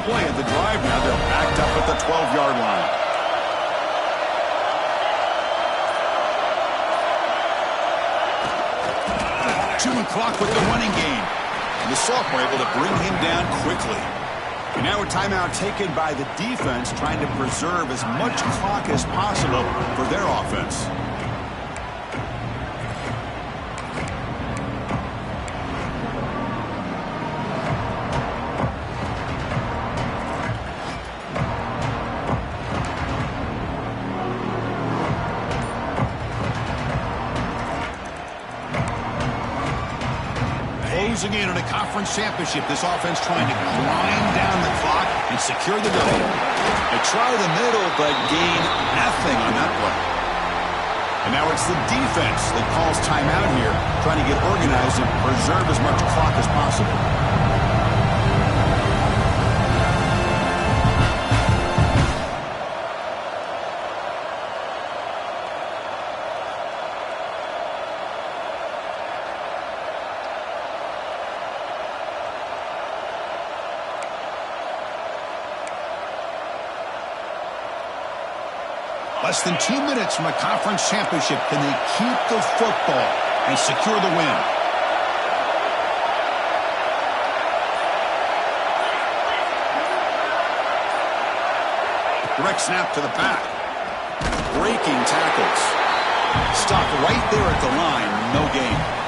Play of the drive now. They're backed up at the 12-yard line. Chewing clock with the running game. And the sophomore able to bring him down quickly. And now a timeout taken by the defense, trying to preserve as much clock as possible for their offense. Closing in on a conference championship. This offense trying to grind down the clock and secure the W. They try the middle, but gain nothing on that play. And now it's the defense that calls timeout here, trying to get organized and preserve as much clock as possible. Less than 2 minutes from a conference championship. Can they keep the football and secure the win? Direct snap to the back. Breaking tackles. Stopped right there at the line. No gain.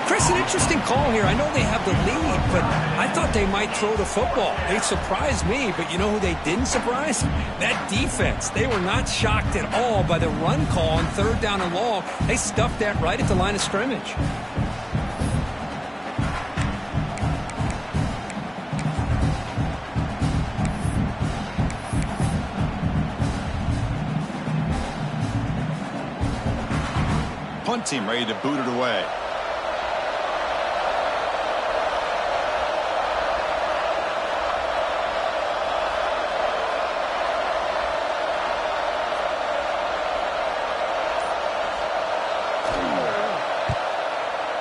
Chris, an interesting call here. I know they have the lead, but I thought they might throw the football. They surprised me, but you know who they didn't surprise? That defense. They were not shocked at all by the run call on 3rd down and long. They stuffed that right at the line of scrimmage. Punt team ready to boot it away.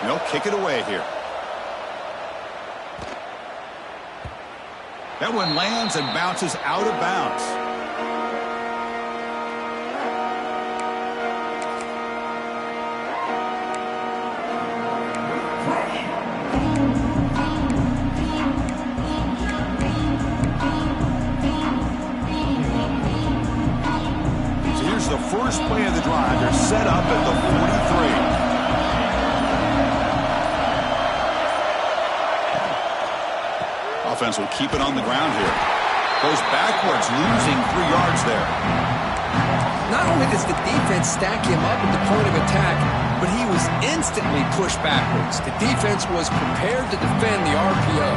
They'll kick it away here. That one lands and bounces out of bounds. So here's the first play of the drive. They're set up at the 43. Offense will keep it on the ground here. Goes backwards, losing 3 yards there. Not only does the defense stack him up at the point of attack, but he was instantly pushed backwards. The defense was prepared to defend the RPO.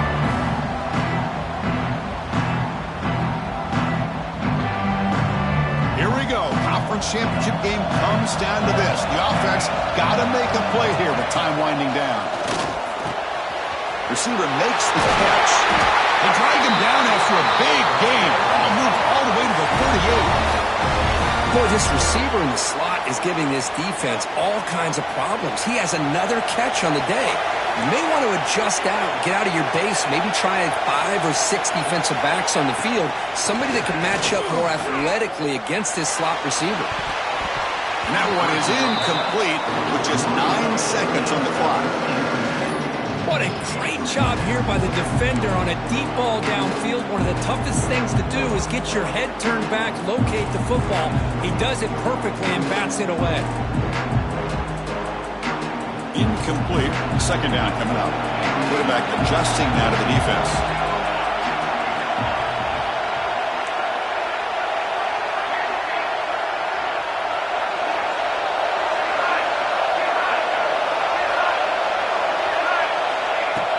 Here we go. Conference championship game comes down to this. The offense got to make a play here with time winding down. Receiver makes the catch. They drag him down after a big gain. Ball moved all the way to the 38. Boy, this receiver in the slot is giving this defense all kinds of problems. He has another catch on the day. You may want to adjust out, get out of your base, maybe try 5 or 6 defensive backs on the field, somebody that can match up more athletically against this slot receiver. And that one is incomplete with just 9 seconds on the clock. What a great job here by the defender on a deep ball downfield. One of the toughest things to do is get your head turned back, locate the football. He does it perfectly and bats it away. Incomplete. 2nd down coming up. Quarterback adjusting now to the defense.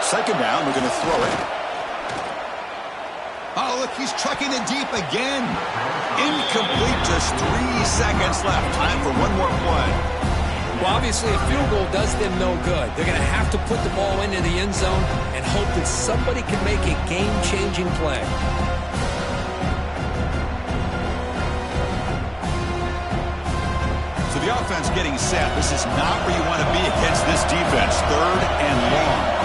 Second down, we're going to throw it. Oh, look, he's trucking it deep again. Incomplete, just 3 seconds left. Time for one more play. Well, obviously, a field goal does them no good. They're going to have to put the ball into the end zone and hope that somebody can make a game-changing play. So the offense getting set. This is not where you want to be against this defense. 3rd and long.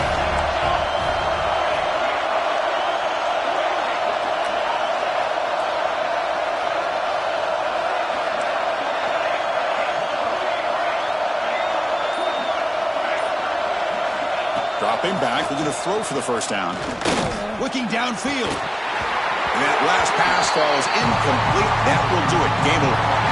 Dropping back, they're going to throw for the 1st down. Looking downfield. And that last pass falls incomplete. That will do it. Game over.